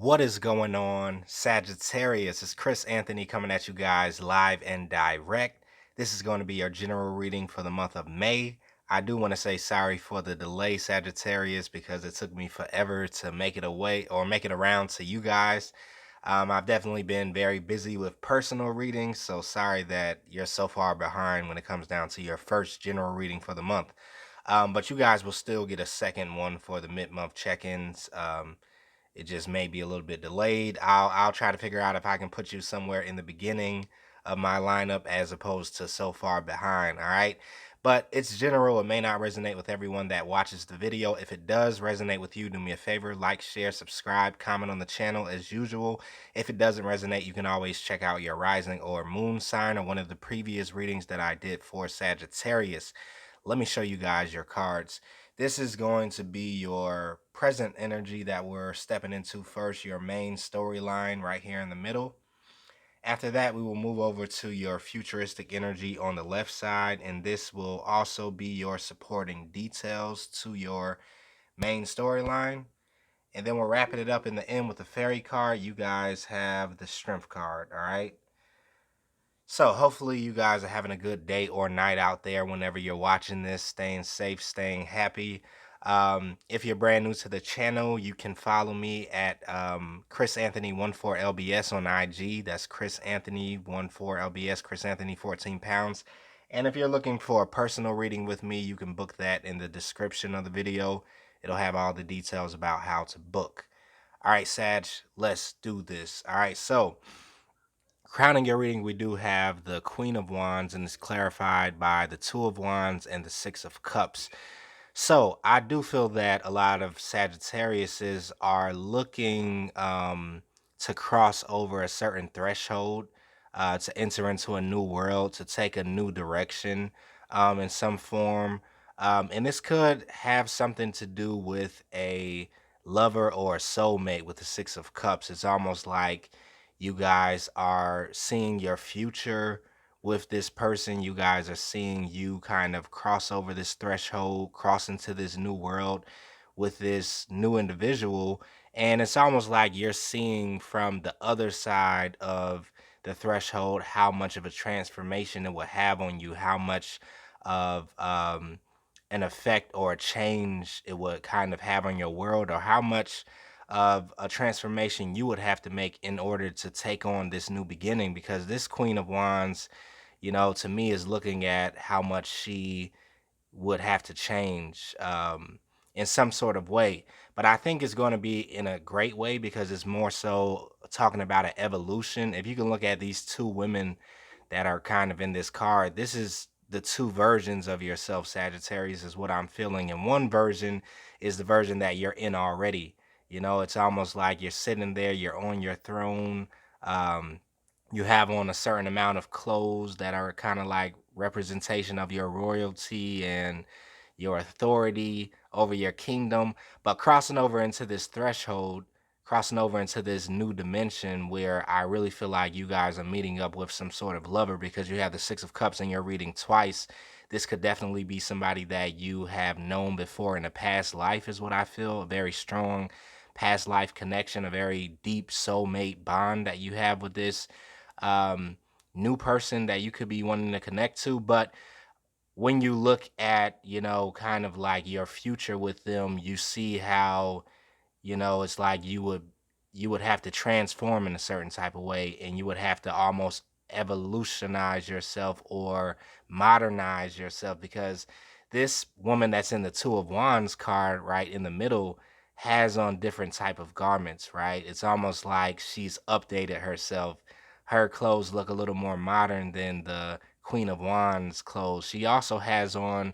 What is going on, Sagittarius? It's Chris Anthony coming at you guys live and direct. This is going to be your general reading for the month of May. I do want to say sorry for the delay, Sagittarius, because it took me forever to make it away or make it around to you guys. I've definitely been very busy with personal readings, so sorry that you're so far behind when it comes down to your first general reading for the month. But you guys will still get a second one for the mid-month check-ins. It just may be a little bit delayed. I'll try to figure out if I can put you somewhere in the beginning of my lineup as opposed to so far behind. All right. But it's general. It may not resonate with everyone that watches the video. If it does resonate with you, do me a favor, like, share, subscribe, comment on the channel as usual. If it doesn't resonate, you can always check out your rising or moon sign or one of the previous readings that I did for Sagittarius. Let me show you guys your cards. This is going to be your present energy that we're stepping into first, your main storyline right here in the middle. After that, we will move over to your futuristic energy on the left side, and this will also be your supporting details to your main storyline. And then we're wrapping it up in the end with the fairy card. You guys have the strength card, all right? So hopefully you guys are having a good day or night out there whenever you're watching this, staying safe, staying happy. If you're brand new to the channel, you can follow me at chrisanthony14lbs on IG. That's chrisanthony14lbs, chrisanthony 14 pounds. And if you're looking for a personal reading with me, you can book that in the description of the video. It'll have all the details about how to book. All right, Sag, let's do this. All right, so crowning your reading, we do have the Queen of Wands, and it's clarified by the Two of Wands and the Six of Cups. So I do feel that a lot of Sagittariuses are looking to cross over a certain threshold, to enter into a new world, to take a new direction in some form. And this could have something to do with a lover or a soulmate with the Six of Cups. It's almost like you guys are seeing your future with this person. You guys are seeing you kind of cross over this threshold, cross into this new world with this new individual. And it's almost like you're seeing from the other side of the threshold how much of a transformation it will have on you, how much of an effect or a change it would kind of have on your world, or how much of a transformation you would have to make in order to take on this new beginning. Because this Queen of Wands, to me, is looking at how much she would have to change in some sort of way. But I think it's going to be in a great way, because it's more so talking about an evolution. If you can look at these two women that are kind of in this card, this is the two versions of yourself, Sagittarius, is what I'm feeling. And one version is the version that you're in already. It's almost like you're sitting there, you're on your throne. Um, you have on a certain amount of clothes that are kind of like representation of your royalty and your authority over your kingdom, but crossing over into this threshold, crossing over into this new dimension where I really feel like you guys are meeting up with some sort of lover, because you have the Six of Cups and you're reading twice. This could definitely be somebody that you have known before in a past life, is what I feel. A very strong past life connection, a very deep soulmate bond that you have with this um, new person that you could be wanting to connect to. But when you look at, kind of like your future with them, you see how, it's like you would have to transform in a certain type of way, and you would have to almost evolutionize yourself or modernize yourself, because this woman that's in the Two of Wands card right in the middle has on different type of garments, right? It's almost like she's updated herself. Her clothes look a little more modern than the Queen of Wands clothes. She also has on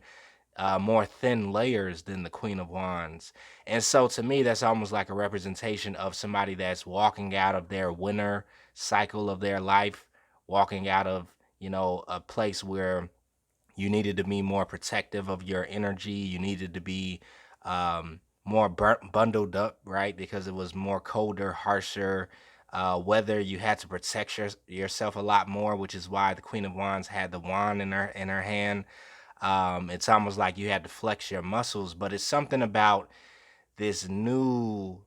more thin layers than the Queen of Wands. And so to me, that's almost like a representation of somebody that's walking out of their winter cycle of their life, walking out of, a place where you needed to be more protective of your energy. You needed to be more bundled up, right? Because it was more colder, harsher weather. You had to protect yourself a lot more, which is why the Queen of Wands had the wand in her hand. It's almost like you had to flex your muscles, but it's something about this new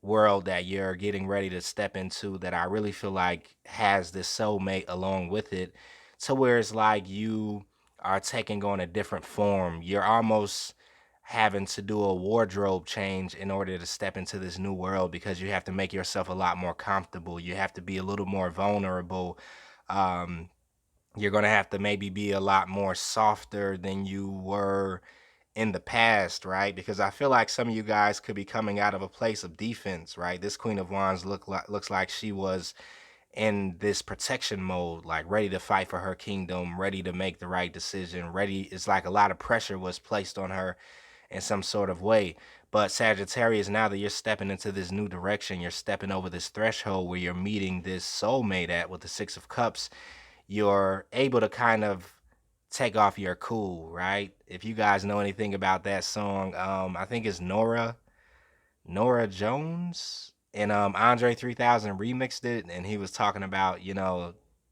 world that you're getting ready to step into that I really feel like has this soulmate along with it, to where it's like you are taking on a different form. You're almost having to do a wardrobe change in order to step into this new world, because you have to make yourself a lot more comfortable. You have to be a little more vulnerable. Um, you're going to have to maybe be a lot more softer than you were in the past, right? Because I feel like some of you guys could be coming out of a place of defense, right? This Queen of Wands looks like she was in this protection mode, like ready to fight for her kingdom, ready to make the right decision, ready. It's like a lot of pressure was placed on her in some sort of way. But Sagittarius, now that you're stepping into this new direction, you're stepping over this threshold where you're meeting this soulmate at with the Six of Cups, you're able to kind of take off your cool, right? If you guys know anything about that song, I think it's Nora Jones, and Andre 3000 remixed it, and he was talking about,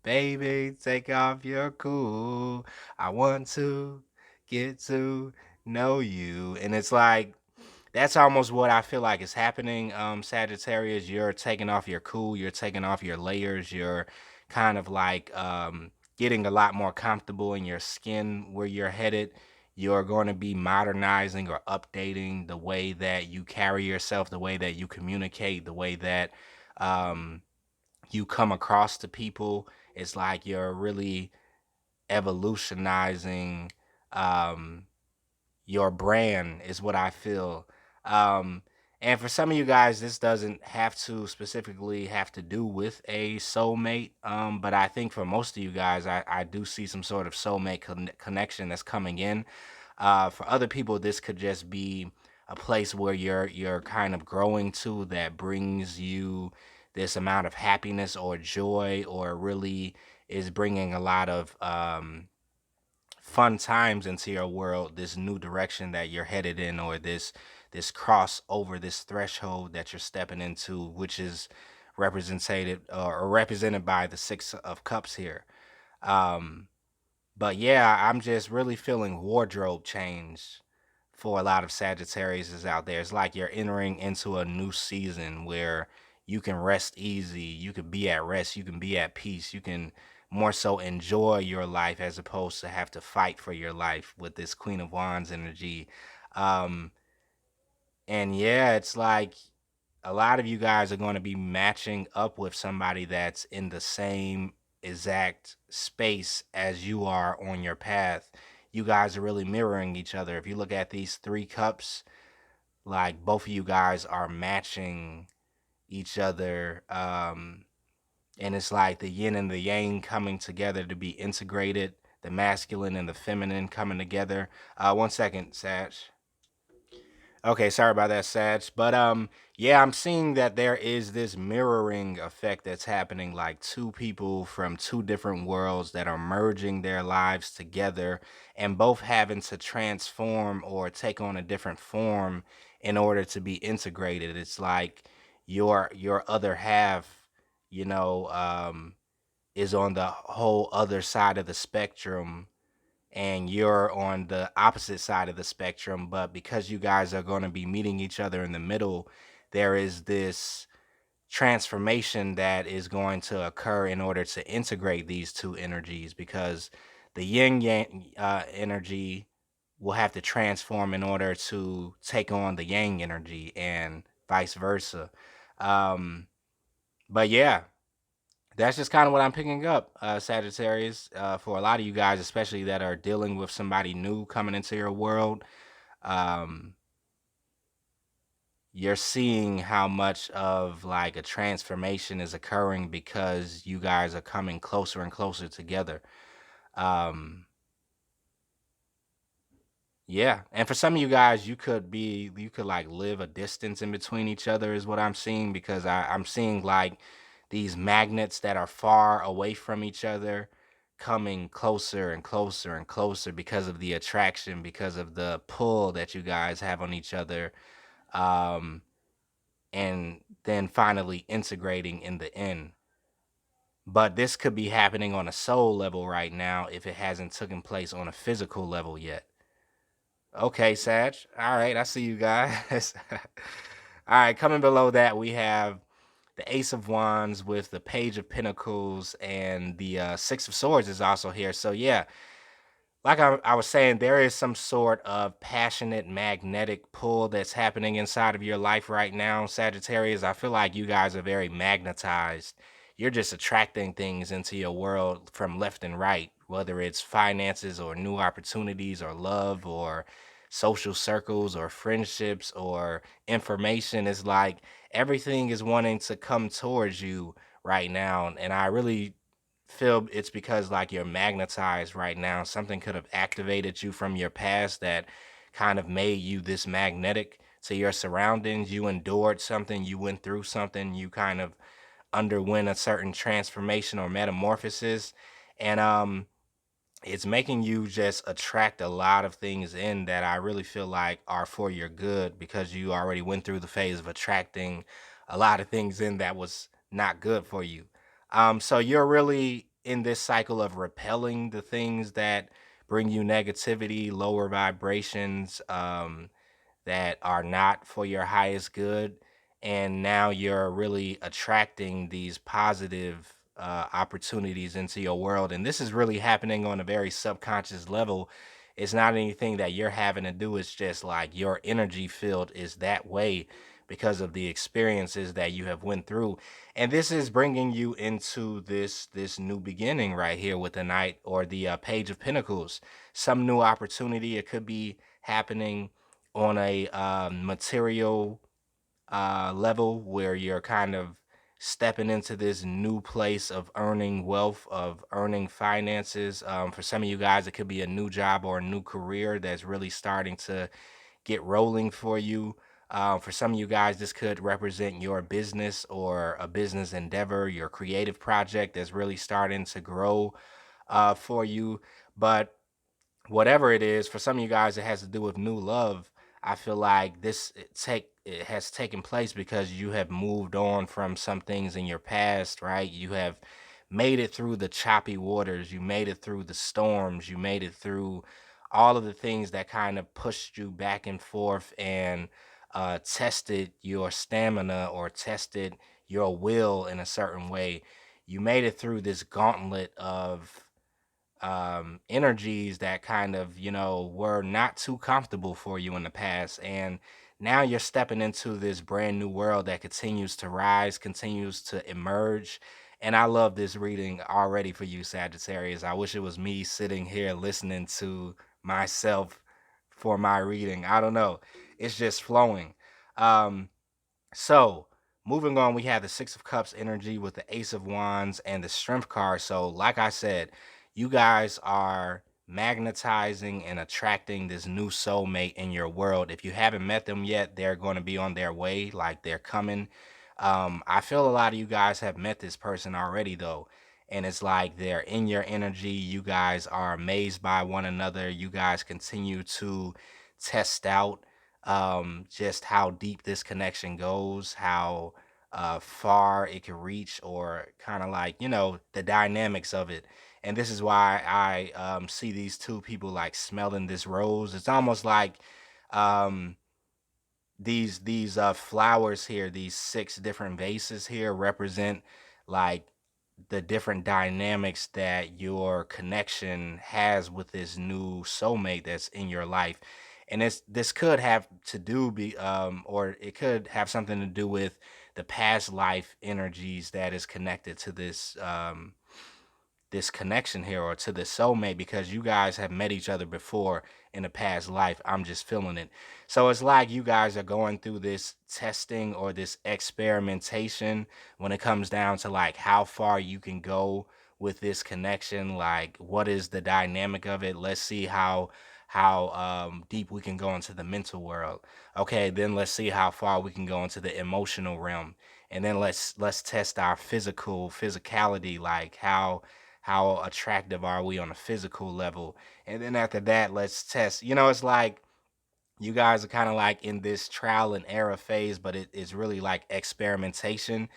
baby, take off your cool. I want to get to know you. And it's like that's almost what I feel like is happening, Sagittarius. You're taking off your cool, you're taking off your layers, you're kind of like getting a lot more comfortable in your skin where you're headed. You're going to be modernizing or updating the way that you carry yourself, the way that you communicate, the way that um, you come across to people. It's like you're really evolutionizing um, your brand, is what I feel. Um, and for some of you guys, this doesn't have to specifically have to do with a soulmate. But I think for most of you guys, I do see some sort of soulmate connection that's coming in. For other people, this could just be a place where you're kind of growing to, that brings you this amount of happiness or joy, or really is bringing a lot of fun times into your world, this new direction that you're headed in, or this cross over, this threshold that you're stepping into, which is represented or represented by the Six of Cups here. um but yeah, I'm just really feeling wardrobe change for a lot of Sagittarius out there. It's like you're entering into a new season where you can rest easy, you can be at rest, you can be at peace, you can more so enjoy your life as opposed to have to fight for your life with this Queen of Wands energy. Um, and yeah, it's like a lot of you guys are going to be matching up with somebody that's in the same exact space as you are on your path. You guys are really mirroring each other. If you look at these three cups, like both of you guys are matching each other. And it's like the yin and the yang coming together to be integrated, the masculine and the feminine coming together. One second, Sag. Okay, sorry about that, Sag. But yeah, I'm seeing that there is this mirroring effect that's happening, like two people from two different worlds that are merging their lives together and both having to transform or take on a different form in order to be integrated. It's like your other half, you know, is on the whole other side of the spectrum, and you're on the opposite side of the spectrum. But because you guys are going to be meeting each other in the middle, there is this transformation that is going to occur in order to integrate these two energies, because the yin yang energy will have to transform in order to take on the yang energy, and vice versa. um but yeah, that's just kind of what I'm picking up, Sagittarius. For a lot of you guys, especially that are dealing with somebody new coming into your world, um, you're seeing how much of like a transformation is occurring because you guys are coming closer and closer together. Um, Yeah, and for some of you guys, you could like live a distance in between each other, is what I'm seeing, because I'm seeing like these magnets that are far away from each other coming closer and closer and closer because of the attraction, because of the pull that you guys have on each other, um, and then finally integrating in the end. But this could be happening on a soul level right now if it hasn't taken place on a physical level yet. Okay, Sag. All right, I see you guys. All right, coming below that, we have the Ace of Wands with the Page of Pentacles, and the Six of Swords is also here. So yeah, like I was saying, there is some sort of passionate magnetic pull that's happening inside of your life right now, Sagittarius. I feel like you guys are very magnetized. You're just attracting things into your world from left and right, whether it's finances or new opportunities or love or social circles or friendships or information. It's like everything is wanting to come towards you right now. And I really feel it's because like you're magnetized right now. Something could have activated you from your past that kind of made you this magnetic to your surroundings. You endured something, you went through something, you kind of underwent a certain transformation or metamorphosis. And it's making you just attract a lot of things in that I really feel like are for your good, because you already went through the phase of attracting a lot of things in that was not good for you. So you're really in this cycle of repelling the things that bring you negativity, lower vibrations, that are not for your highest good. And now you're really attracting these positive opportunities into your world. And this is really happening on a very subconscious level. It's not anything that you're having to do. It's just like your energy field is that way because of the experiences that you have went through. And this is bringing you into this new beginning right here with the Knight, or the Page of Pentacles. Some new opportunity. It could be happening on a material level, where you're kind of stepping into this new place of earning wealth, of earning finances. For some of you guys, it could be a new job or a new career that's really starting to get rolling for you. For some of you guys, this could represent your business or a business endeavor, your creative project that's really starting to grow for you. But whatever it is, for some of you guys, it has to do with new love. I feel like it has taken place because you have moved on from some things in your past, right? You have made it through the choppy waters, you made it through the storms, you made it through all of the things that kind of pushed you back and forth, and tested your stamina or tested your will in a certain way. You made it through this gauntlet of energies that kind of, were not too comfortable for you in the past. And now you're stepping into this brand new world that continues to rise, continues to emerge. And I love this reading already for you, Sagittarius. I wish it was me sitting here listening to myself for my reading. I don't know. It's just flowing. Um, so, moving on, we have the Six of Cups energy with the Ace of Wands and the Strength card. So, like I said, you guys are magnetizing and attracting this new soulmate in your world. If you haven't met them yet, they're going to be on their way, like they're coming. I feel a lot of you guys have met this person already, though. And it's like they're in your energy. You guys are amazed by one another. You guys continue to test out just how deep this connection goes, how far it can reach, or kind of like, the dynamics of it. And this is why I see these two people like smelling this rose. It's almost like um, these flowers here, these six different vases here, represent like the different dynamics that your connection has with this new soulmate that's in your life. And this could have to do or it could have something to do with the past life energies that is connected to this connection here, or to the soulmate, because you guys have met each other before in a past life. I'm just feeling it. So it's like you guys are going through this testing or this experimentation when it comes down to like how far you can go with this connection. Like, what is the dynamic of it? Let's see how deep we can go into the mental world. Okay, then let's see how far we can go into the emotional realm. And then let's test our physicality, like how attractive are we on a physical level. And then after that, let's test. It's like you guys are kind of like in this trial and error phase, but it's really like experimentation.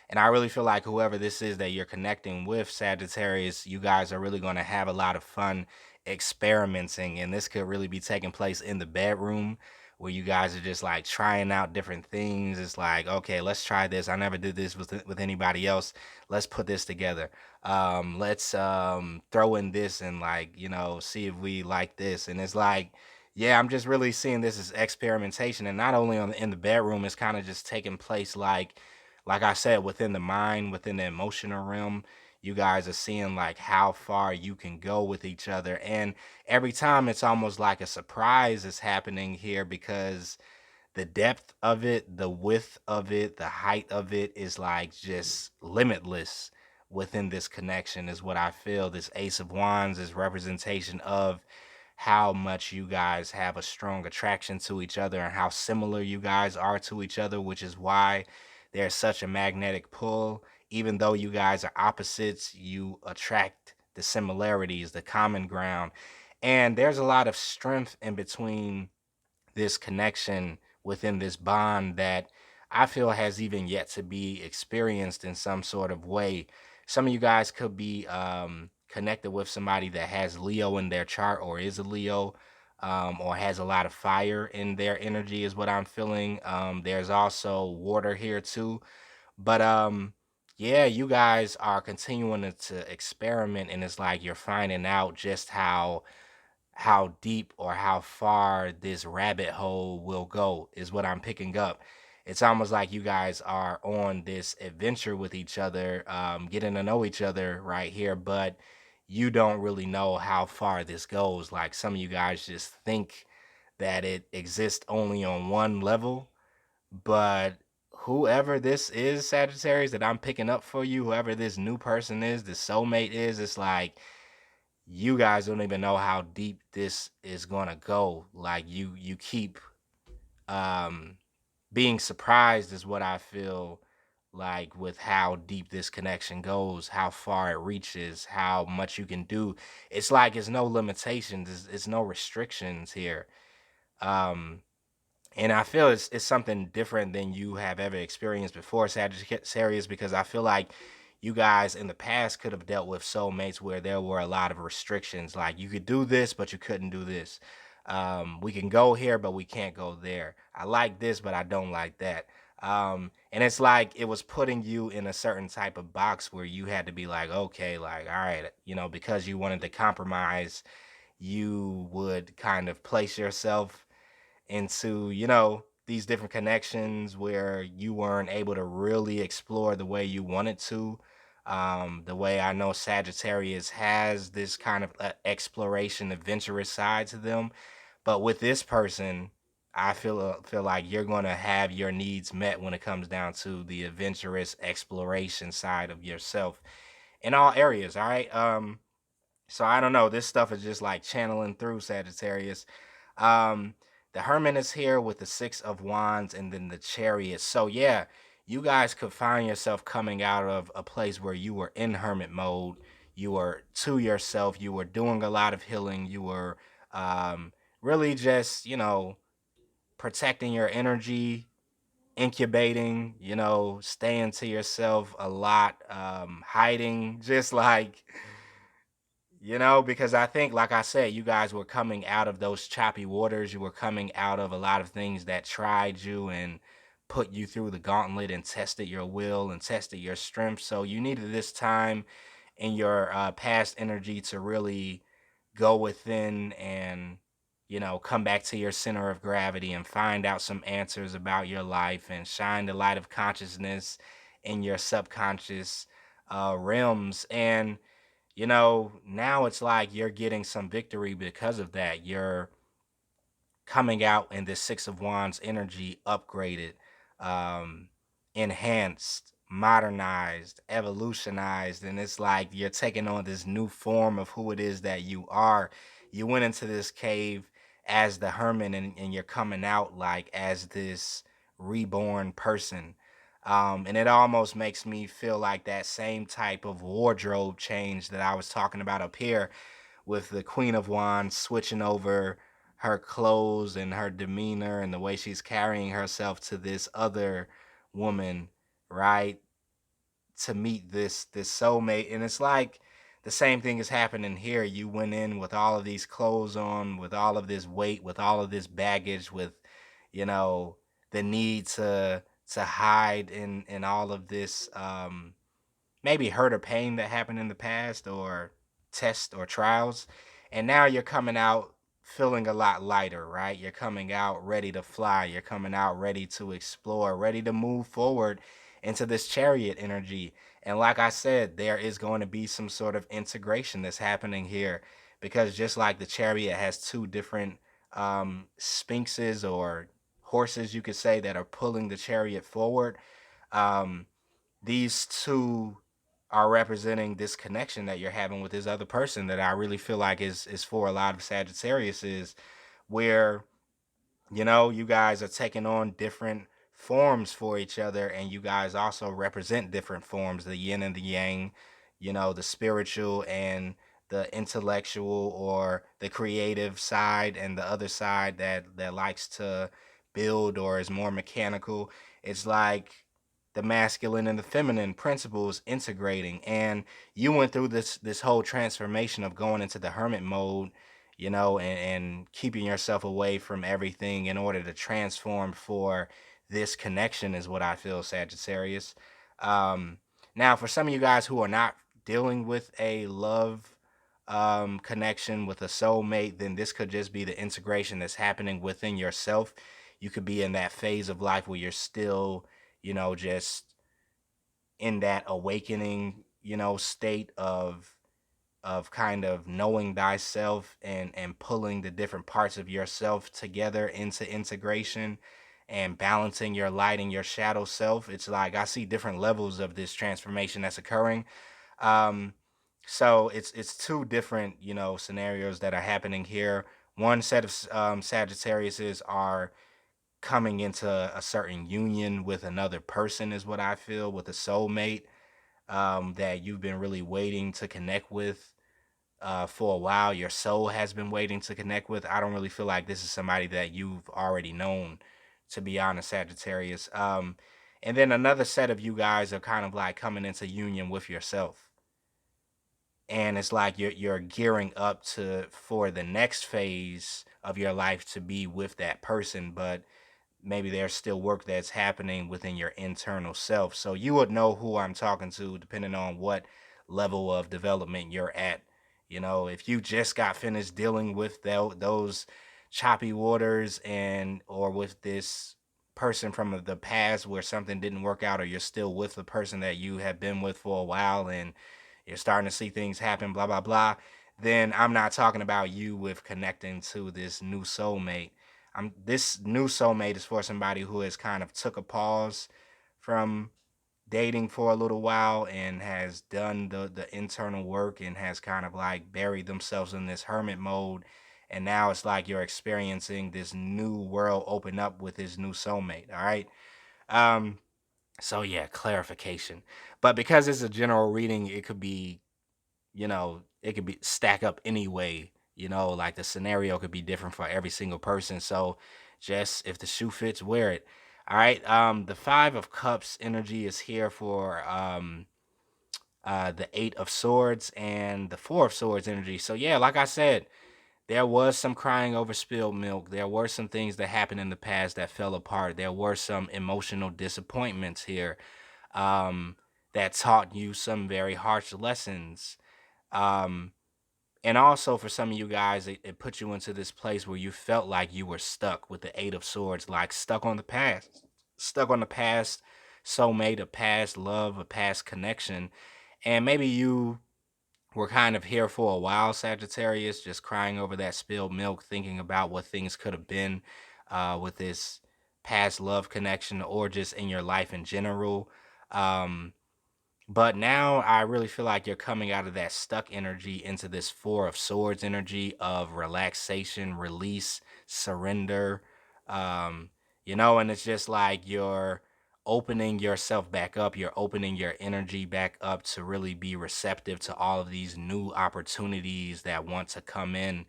And I really feel like whoever this is that you're connecting with, Sagittarius, you guys are really going to have a lot of fun experimenting. And this could really be taking place in the bedroom, where you guys are just like trying out different things. It's like, okay, let's try this. I never did this with anybody else. Let's put this together. Let's throw in this and like, you know, see if we like this. And it's like, yeah, I'm just really seeing this as experimentation, and not only on in the bedroom, it's kind of just taking place like I said, within the mind, within the emotional realm. You guys are seeing like how far you can go with each other, and every time it's almost like a surprise is happening here, because the depth of it, the width of it, the height of it is like just limitless within this connection, is what I feel. This Ace of Wands is representation of how much you guys have a strong attraction to each other and how similar you guys are to each other, which is why there's such a magnetic pull. Even though you guys are opposites, you attract the similarities, the common ground. And there's a lot of strength in between this connection within this bond that I feel has even yet to be experienced in some sort of way. Some of you guys could be connected with somebody that has Leo in their chart, or is a Leo, or has a lot of fire in their energy, is what I'm feeling. There's also water here too. But yeah, you guys are continuing to experiment, and it's like you're finding out just how deep or how far this rabbit hole will go, is what I'm picking up. It's almost like you guys are on this adventure with each other, getting to know each other right here, but you don't really know how far this goes. Like some of you guys just think that it exists only on one level, but whoever this is, Sagittarius, that I'm picking up for you, whoever this new person is, the soulmate is, it's like you guys don't even know how deep this is gonna go. Like you keep um being surprised, is what I feel like, with how deep this connection goes, how far it reaches, how much you can do. It's like it's no limitations, it's no restrictions here. Um and I feel it's something different than you have ever experienced before, Sagittarius, because I feel like you guys in the past could have dealt with soulmates where there were a lot of restrictions. Like you could do this, but you couldn't do this. We can go here, but we can't go there. I like this, but I don't like that. And it's like it was putting you in a certain type of box where you had to be like, okay, like, all right, you know, because you wanted to compromise, you would kind of place yourself into, you know, these different connections where you weren't able to really explore the way you wanted to. The way I know Sagittarius has this kind of exploration, adventurous side to them, but with this person, I feel like you're gonna have your needs met when it comes down to the adventurous exploration side of yourself in all areas. All right. So I don't know. This stuff is just like channeling through, Sagittarius. Um, the Hermit is here with the Six of Wands and then the Chariot. So yeah, you guys could find yourself coming out of a place where you were in hermit mode. You were to yourself. You were doing a lot of healing. You were really just, you know, protecting your energy, incubating, you know, staying to yourself a lot, hiding, just like, you know, because I think, like I said, you guys were coming out of those choppy waters. You were coming out of a lot of things that tried you and put you through the gauntlet and tested your will and tested your strength. So you needed this time in your past energy to really go within and, you know, come back to your center of gravity and find out some answers about your life and shine the light of consciousness in your subconscious realms. And you know, now it's like you're getting some victory because of that. You're coming out in this Six of Wands energy upgraded, um, enhanced, modernized, evolutionized. And it's like you're taking on this new form of who it is that you are. You went into this cave as the hermit, and you're coming out like as this reborn person. And it almost makes me feel like that same type of wardrobe change that I was talking about up here, with the Queen of Wands switching over her clothes and her demeanor and the way she's carrying herself to this other woman, right? To meet this soulmate. And it's like the same thing is happening here. You went in with all of these clothes on, with all of this weight, with all of this baggage, with you know, the need to hide in all of this maybe hurt or pain that happened in the past, or tests or trials. And now you're coming out feeling a lot lighter, right? You're coming out ready to fly. You're coming out ready to explore, ready to move forward into this chariot energy. And like I said, there is going to be some sort of integration that's happening here, because just like the chariot has two different sphinxes or horses, you could say, that are pulling the chariot forward. Um, these two are representing this connection that you're having with this other person, that I really feel like is for a lot of Sagittarius, is where, you know, you guys are taking on different forms for each other, and you guys also represent different forms, the yin and the yang, you know, the spiritual and the intellectual or the creative side, and the other side that likes to build or is more mechanical. It's like the masculine and the feminine principles integrating. And you went through this whole transformation of going into the hermit mode, you know, and keeping yourself away from everything in order to transform for this connection, is what I feel, Sagittarius. Um, Now, for some of you guys who are not dealing with a love connection with a soulmate, then this could just be the integration that's happening within yourself. You could be in that phase of life where you're still, you know, just in that awakening, you know, state of kind of knowing thyself, and pulling the different parts of yourself together into integration, and balancing your light and your shadow self. It's like I see different levels of this transformation that's occurring. um so it's two different, you know, scenarios that are happening here. One set of Sagittariuses are coming into a certain union with another person, is what I feel, with a soulmate, that you've been really waiting to connect with for a while. Your soul has been waiting to connect with. I don't really feel like this is somebody that you've already known, to be honest, Sagittarius. And then another set of you guys are kind of like coming into union with yourself, and it's like you're gearing up to for the next phase of your life to be with that person, but maybe there's still work that's happening within your internal self. So you would know who I'm talking to depending on what level of development you're at. You know, if you just got finished dealing with those choppy waters, and or with this person from the past where something didn't work out, or you're still with the person that you have been with for a while and you're starting to see things happen, blah blah blah, then I'm not talking about you with connecting to this new soulmate. This new soulmate is for somebody who has kind of took a pause from dating for a little while, and has done the internal work, and has kind of like buried themselves in this hermit mode. And now it's like you're experiencing this new world open up with this new soulmate. All right. Um, so yeah, clarification. But because it's a general reading, it could be, you know, it could be stack up anyway. You know, like the scenario could be different for every single person. So just if the shoe fits, wear it. All right. The 5 of Cups energy is here for the 8 of Swords and the 4 of Swords energy. So yeah, like I said, there was some crying over spilled milk. There were some things that happened in the past that fell apart. There were some emotional disappointments here, um, that taught you some very harsh lessons. Um, and also for some of you guys, it put you into this place where you felt like you were stuck with the 8 of Swords, like stuck on the past, stuck on the past soulmate, a past love, a past connection. And maybe you were kind of here for a while, Sagittarius, just crying over that spilled milk, thinking about what things could have been with this past love connection, or just in your life in general. Um, but now I really feel like you're coming out of that stuck energy into this 4 of Swords energy of relaxation, release, surrender. Um, you know, and it's just like you're opening yourself back up. You're opening your energy back up to really be receptive to all of these new opportunities that want to come in.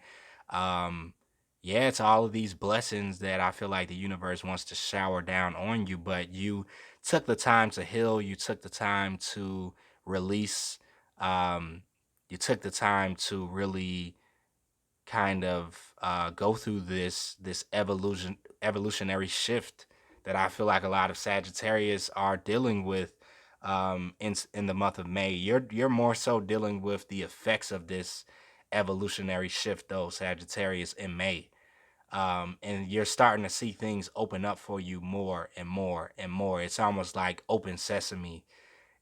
Um, yeah, to all of these blessings that I feel like the universe wants to shower down on you, but you took the time to heal. You took the time to release. Um, you took the time to really kind of go through this evolutionary shift that I feel like a lot of Sagittarius are dealing with in the month of May. You're more so dealing with the effects of this evolutionary shift though, Sagittarius, in May. And you're starting to see things open up for you more and more and more. It's almost like open sesame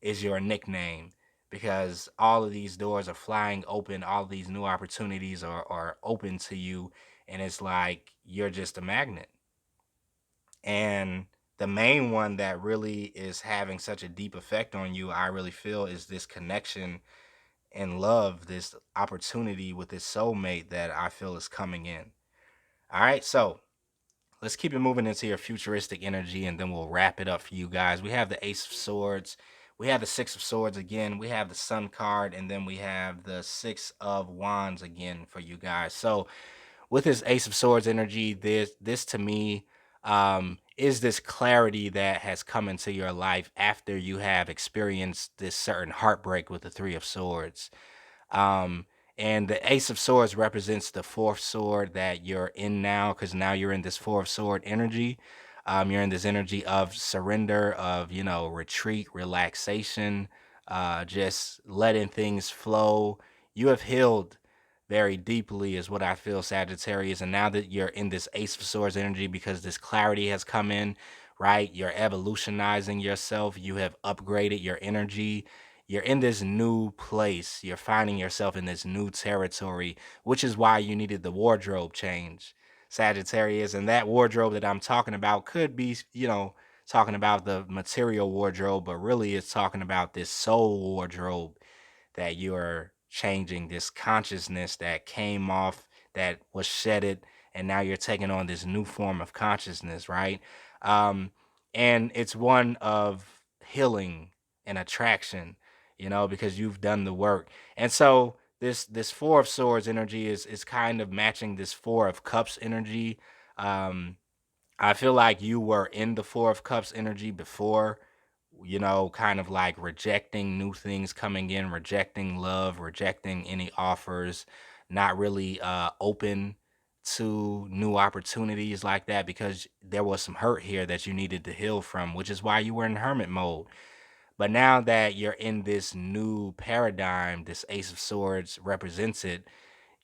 is your nickname, because all of these doors are flying open, all of these new opportunities are open to you, and it's like you're just a magnet. And the main one that really is having such a deep effect on you, I really feel, is this connection and love, this opportunity with this soulmate that I feel is coming in. All right, so let's keep it moving into your futuristic energy, and then we'll wrap it up for you guys. We have the Ace of Swords. We have the Six of Swords again. We have the Sun card, and then we have the Six of Wands again for you guys. So with this Ace of Swords energy, this to me is this clarity that has come into your life after you have experienced this certain heartbreak with the Three of Swords. Um, and the Ace of Swords represents the fourth sword that you're in now, because now you're in this fourth sword energy. You're in this energy of surrender, of, retreat, relaxation, just letting things flow. You have healed very deeply, is what I feel, Sagittarius. And now that you're in this Ace of Swords energy, because this clarity has come in, right? You're evolutionizing yourself. You have upgraded your energy. You're in this new place. You're finding yourself in this new territory, which is why you needed the wardrobe change, Sagittarius. And that wardrobe that I'm talking about could be, talking about the material wardrobe, but really it's talking about this soul wardrobe that you're changing, this consciousness that came off, that was shedded, and now you're taking on this new form of consciousness, right? Um, and it's one of healing and attraction, because you've done the work. And so this Four of Swords energy is kind of matching this Four of Cups energy. Um, I feel like you were in the Four of Cups energy before, kind of like rejecting new things coming in, rejecting love, rejecting any offers, not really open to new opportunities like that, because there was some hurt here that you needed to heal from, which is why you were in hermit mode. But now that you're in this new paradigm, this Ace of Swords represents it,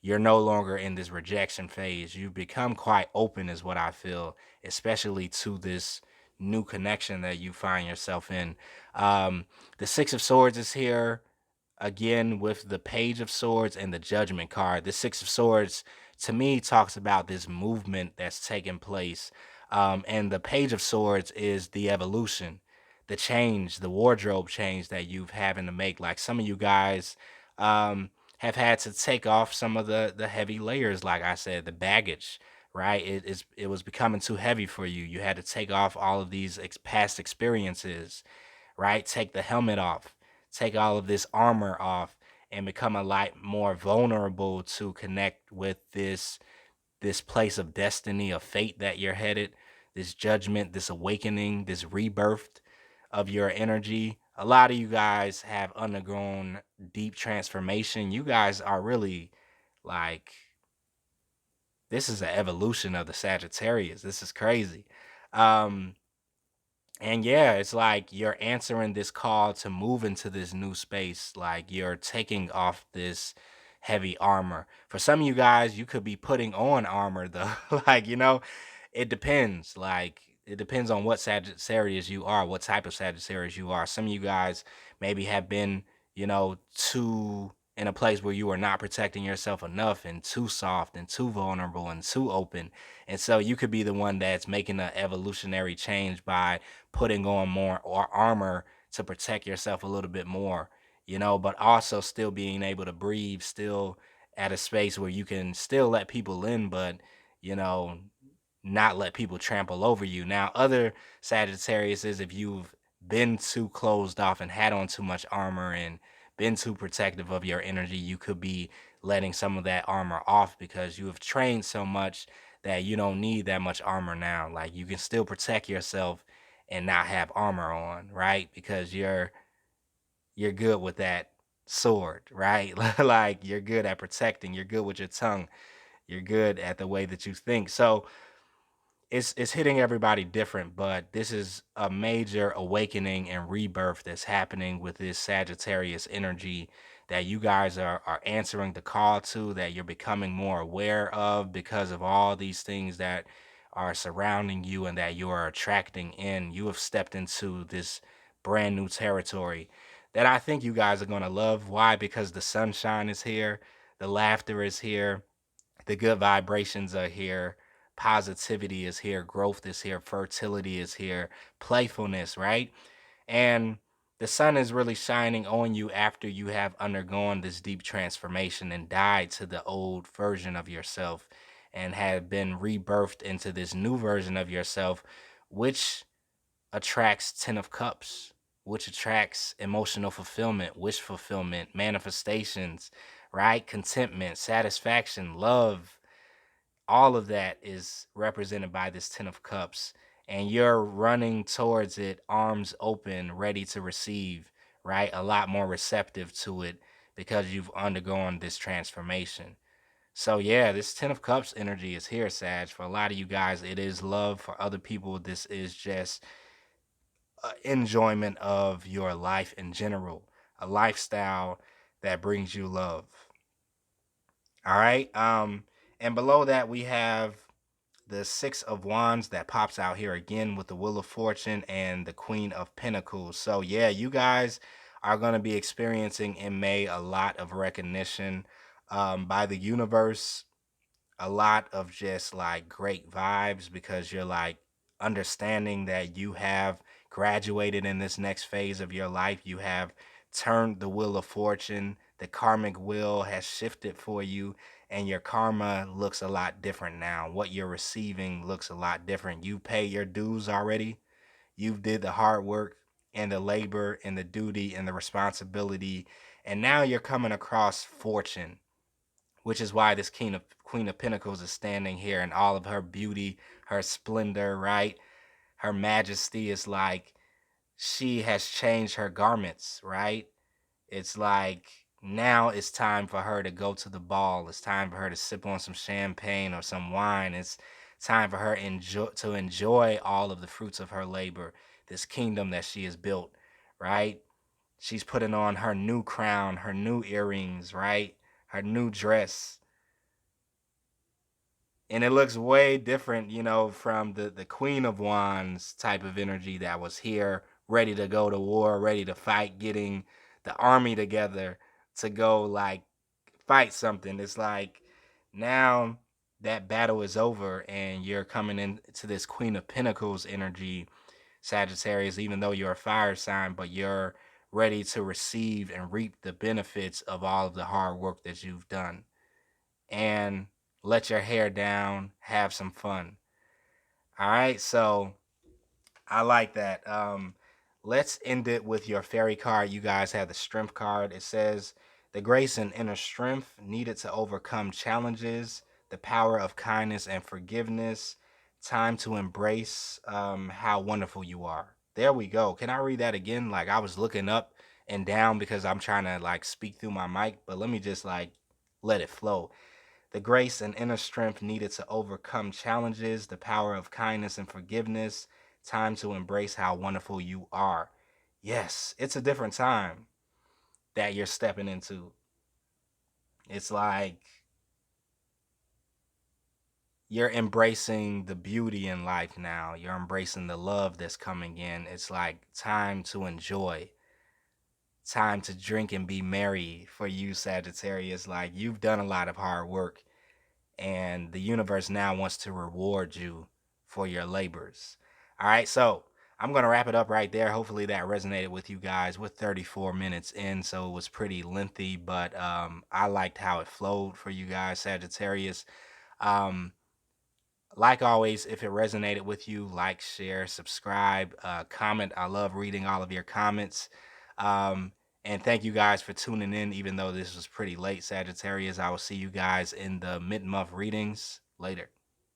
you're no longer in this rejection phase. You've become quite open, is what I feel, especially to this new connection that you find yourself in. The Six of Swords is here again with the Page of Swords and the Judgment card. The Six of Swords, to me, talks about this movement that's taking place. And the Page of Swords is the evolution, the change, the wardrobe change that you've having to make. Like some of you guys have had to take off some of the heavy layers, like I said, the baggage, right? It was becoming too heavy for you. You had to take off all of these past experiences, right? Take the helmet off, take all of this armor off, and become a lot more vulnerable to connect with this place of destiny, of fate that you're headed, this judgment, this awakening, this rebirth of your energy. A lot of you guys have undergone deep transformation. You guys are really like, this is an evolution of the Sagittarius. This is crazy. Um, and yeah, it's like you're answering this call to move into this new space. Like you're taking off this heavy armor. For some of you guys, you could be putting on armor though. Like, it depends. Like, it depends on what Sagittarius you are, what type of Sagittarius you are. Some of you guys maybe have been, too in a place where you are not protecting yourself enough, and too soft and too vulnerable and too open. And so you could be the one that's making an evolutionary change by putting on more or armor to protect yourself a little bit more, but also still being able to breathe, still at a space where you can still let people in, but, you know, not let people trample over you. Now, other Sagittarius is if you've been too closed off and had on too much armor and been too protective of your energy, you could be letting some of that armor off because you have trained so much that you don't need that much armor now. Like you can still protect yourself and not have armor on, right? Because you're good with that sword, right? Like you're good at protecting, you're good with your tongue, You're good at the way that you think. So it's hitting everybody different, but this is a major awakening and rebirth that's happening with this Sagittarius energy that you guys are answering the call to, that you're becoming more aware of because of all these things that are surrounding you and that you are attracting in. You have stepped into this brand new territory that I think you guys are going to love. Why? Because the sunshine is here, the laughter is here, the good vibrations are here, positivity is here, growth is here, fertility is here, playfulness, right? And the sun is really shining on you after you have undergone this deep transformation and died to the old version of yourself and have been rebirthed into this new version of yourself, which attracts 10 of cups, which attracts emotional fulfillment, wish fulfillment, manifestations, right? Contentment, satisfaction, love. All of that is represented by this 10 of cups, and you're running towards it, arms open, ready to receive, right? A lot more receptive to it because you've undergone this transformation. So yeah, this 10 of cups energy is here, Sag. For a lot of you guys, it is love. For other people, this is just enjoyment of your life in general, a lifestyle that brings you love. All right. And below that we have the Six of Wands that pops out here again with the Wheel of Fortune and the Queen of Pentacles. So yeah, you guys are going to be experiencing in May a lot of recognition by the universe, a lot of just like great vibes because you're like understanding that you have graduated in this next phase of your life. You have turned the wheel of fortune. The karmic wheel has shifted for you, and your karma looks a lot different now. What you're receiving looks a lot different. You pay your dues already. You've did the hard work and the labor and the duty and the responsibility, and now you're coming across fortune, which is why this Queen of Pentacles is standing here in all of her beauty, her splendor, right? Her majesty is like she has changed her garments, right? It's like now it's time for her to go to the ball. It's time for her to sip on some champagne or some wine. It's time for her to enjoy all of the fruits of her labor, this kingdom that she has built, right? She's putting on her new crown, her new earrings, right? Her new dress, and it looks way different, you know, from the Queen of Wands type of energy that was here, ready to go to war, ready to fight, getting the army together to go like fight something. It's like now that battle is over and you're coming into this Queen of Pentacles energy, Sagittarius, even though you're a fire sign, but you're ready to receive and reap the benefits of all of the hard work that you've done, and let your hair down, have some fun. All right, so I like that. Let's end it with your fairy card. You guys have the strength card. It says the grace and inner strength needed to overcome challenges, the power of kindness and forgiveness, time to embrace how wonderful you are. There we go. Can I read that again? Like I was looking up and down because I'm trying to like speak through my mic, but let me just like let it flow. The grace and inner strength needed to overcome challenges, the power of kindness and forgiveness, time to embrace how wonderful you are. Yes, it's a different time that you're stepping into. It's like you're embracing the beauty in life now. You're embracing the love that's coming in. It's like time to enjoy, time to drink and be merry for you, Sagittarius. Like you've done a lot of hard work, and the universe now wants to reward you for your labors. All right, so I'm going to wrap it up right there. Hopefully that resonated with you guys. We're 34 minutes in, so it was pretty lengthy, but I liked how it flowed for you guys, Sagittarius. Um, like always, if it resonated with you, like, share, subscribe, comment. I love reading all of your comments. Um, and thank you guys for tuning in, even though this was pretty late, Sagittarius. I will see you guys in the mid-month readings later.